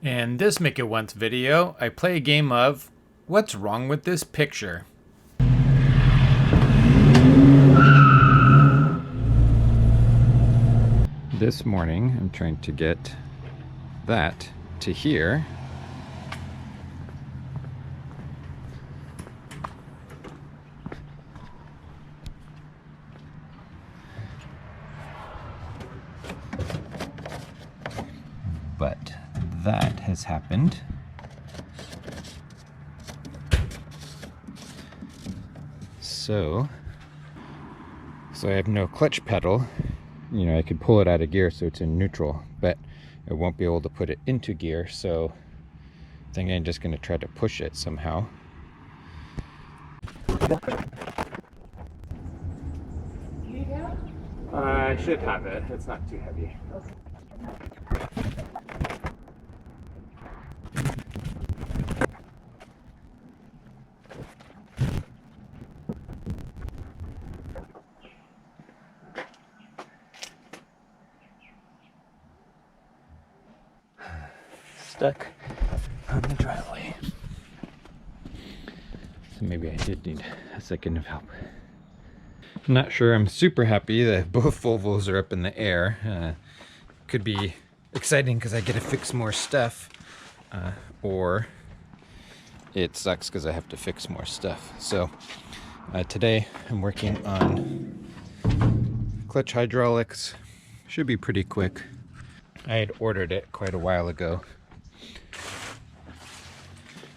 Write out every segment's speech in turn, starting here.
In this Make It Once video, I play a game of What's Wrong with This Picture? This morning, I'm trying to get that to here. But that has happened. So I have no clutch pedal. You know, I could pull it out of gear so it's in neutral, but I won't be able to put it into gear, so I think I'm just going to try to push it somehow. I should have it. It's not too heavy. Okay. Stuck on the driveway. So maybe I did need a second of help. I'm not sure I'm super happy that both Volvos are up in the air. Could be exciting because I get to fix more stuff, or it sucks because I have to fix more stuff. So today I'm working on clutch hydraulics. Should be pretty quick. I had ordered it quite a while ago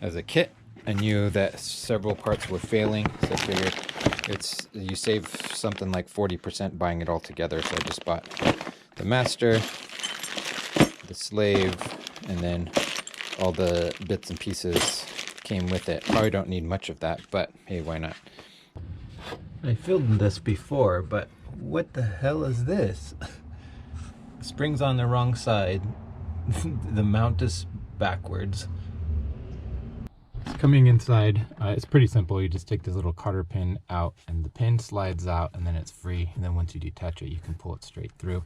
as a kit. I knew that several parts were failing, so I figured you save something like 40% buying it all together. So I just bought the master, the slave, and then all the bits and pieces came with it. Probably don't need much of that, but hey, why not? I filmed this before, but what the hell is this? Spring's on the wrong side. The mount is backwards. Coming inside, it's pretty simple. You just take this little cotter pin out and the pin slides out and then it's free. And then once you detach it, you can pull it straight through.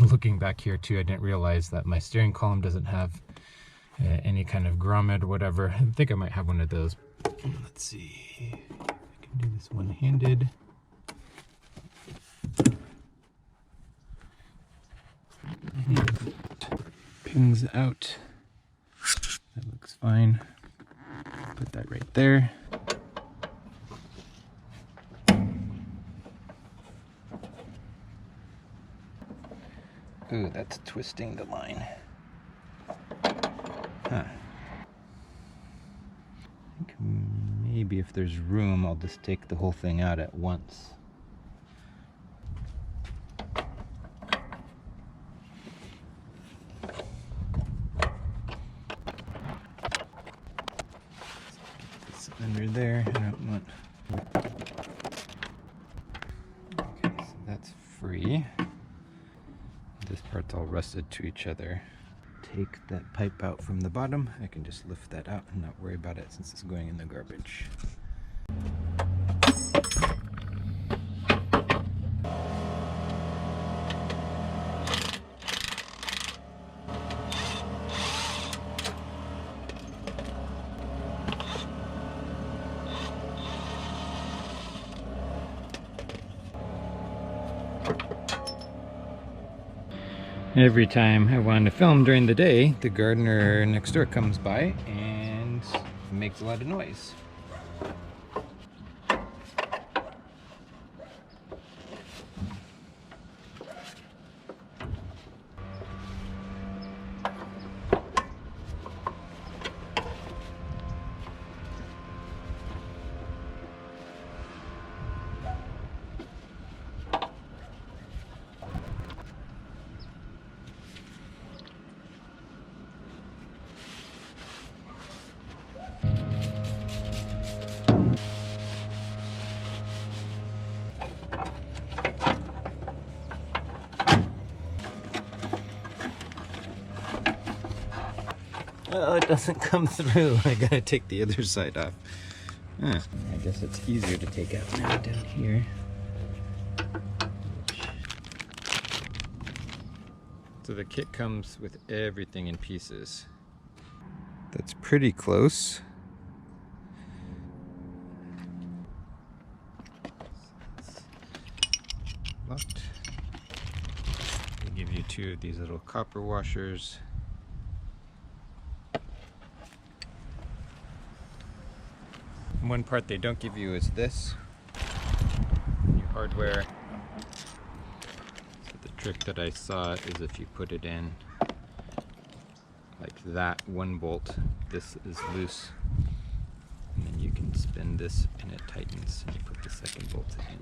Looking back here too, I didn't realize that my steering column doesn't have any kind of grommet or whatever. I think I might have one of those. Let's see. I can do this one-handed. Pins out. That looks fine. Put that right there. Ooh, that's twisting the line. Huh. I think maybe if there's room, I'll just take the whole thing out at once. Under there, I don't want. Okay, so that's free. This part's all rusted to each other. Take that pipe out from the bottom. I can just lift that out and not worry about it since it's going in the garbage. Every time I want to film during the day, the gardener next door comes by and makes a lot of noise. Oh, it doesn't come through. I gotta take the other side off. I guess it's easier to take out now down here. So the kit comes with everything in pieces. That's pretty close. Locked. They give you 2 of these little copper washers. One part they don't give you is this. Your hardware. So the trick that I saw is if you put it in like that, 1 bolt, this is loose. And then you can spin this and it tightens and you put the second bolt in.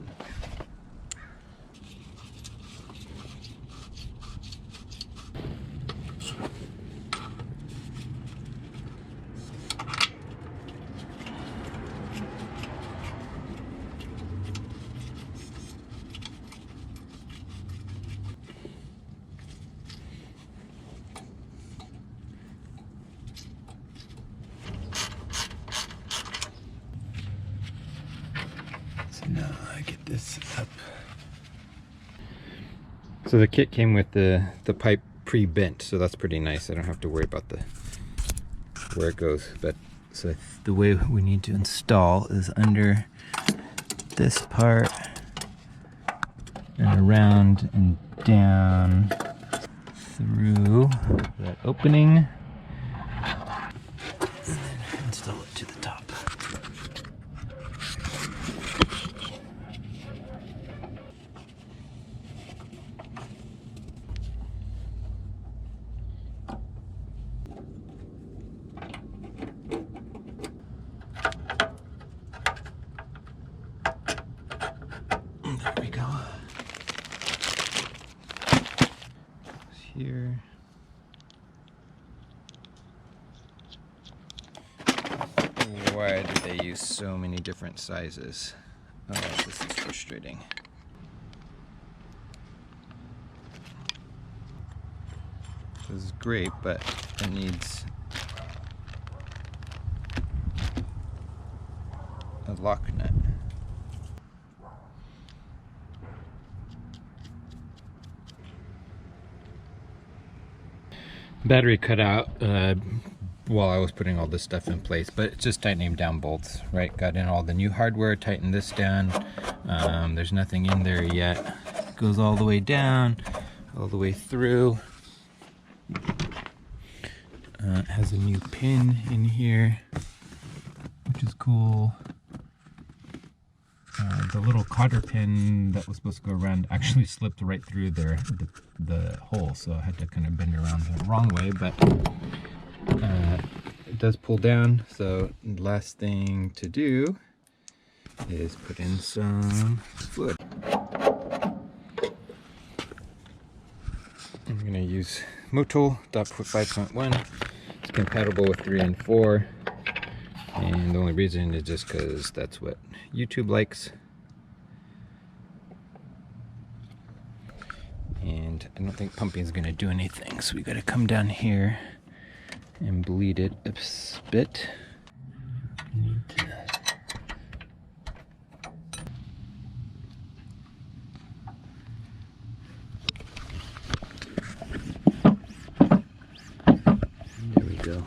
Now I get this up. So the kit came with the pipe pre-bent, so that's pretty nice. I don't have to worry about where it goes. But so the way we need to install is under this part and around and down through that opening, and then install it to the top. There we go. Here. Why did they use so many different sizes? Oh, this is frustrating. This is great, but it needs a lock nut. Battery cut out while I was putting all this stuff in place, but it's just tightening down bolts, right? Got in all the new hardware, tightened this down. There's nothing in there yet. Goes all the way down, all the way through. It has a new pin in here, which is cool. The little cotter pin that was supposed to go around actually slipped right through there, the hole, so I had to kind of bend around the wrong way, but it does pull down. So the last thing to do is put in some fluid. I'm going to use Motul 5.1. It's compatible with 3 and 4. And the only reason is just because that's what YouTube likes. And I don't think pumping is going to do anything, so we got to come down here and bleed it a bit. There we go.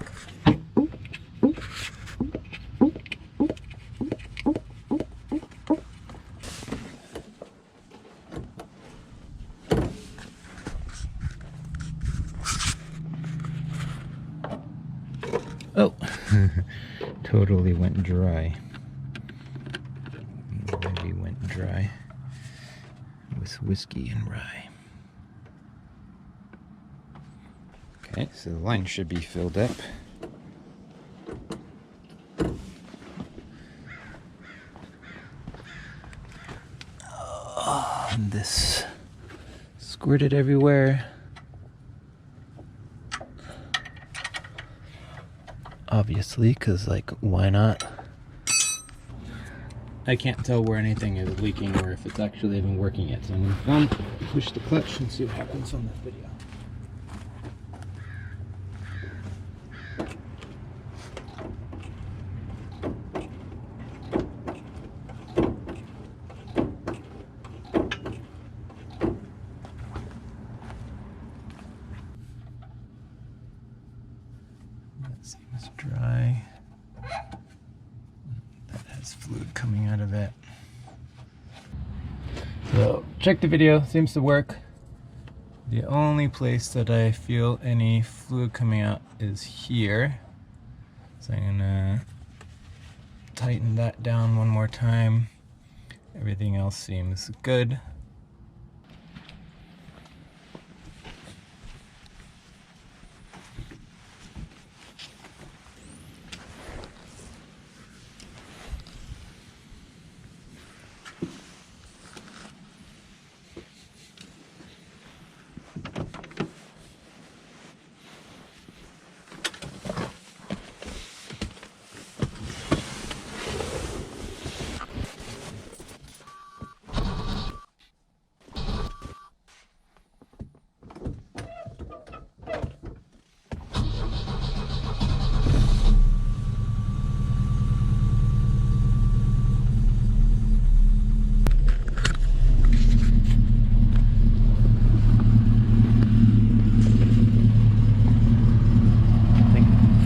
Oh, totally went dry. Maybe went dry with whiskey and rye. Okay, so the line should be filled up. Oh, and this squirted everywhere. Obviously, because, like, why not? I can't tell where anything is leaking or if it's actually even working yet. So I'm going to push the clutch and see what happens on this video. Seems dry. That has fluid coming out of it. So check the video, seems to work. The only place that I feel any fluid coming out is here. So I'm gonna tighten that down one more time. Everything else seems good.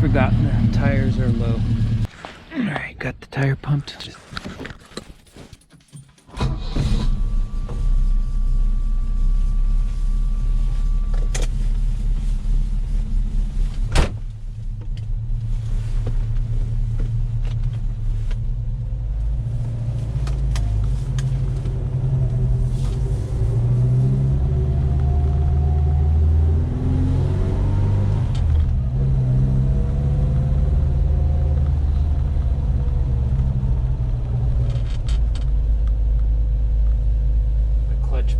Forgotten the tires are low. Alright, got the tire pumped.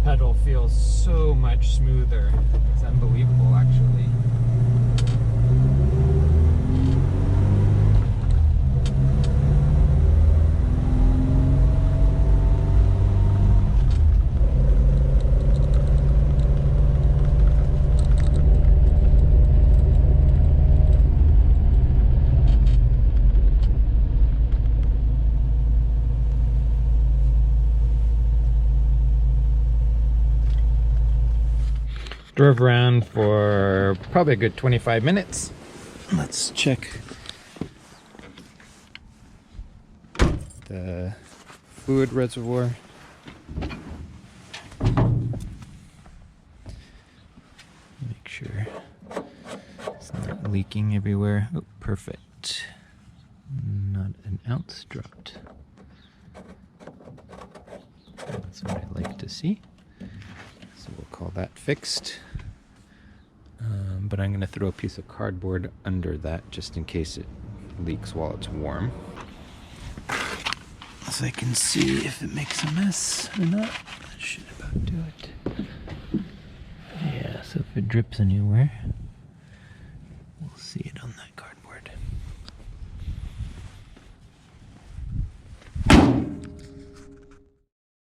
Pedal feels so much smoother. It's unbelievable, actually. Drove around for probably a good 25 minutes. Let's check the fluid reservoir. Make sure it's not leaking everywhere. Oh, perfect. Not an ounce dropped. That's what I like to see. So we'll call that fixed. But I'm going to throw a piece of cardboard under that just in case it leaks while it's warm. So I can see if it makes a mess or not. That should about do it. Yeah, so if it drips anywhere,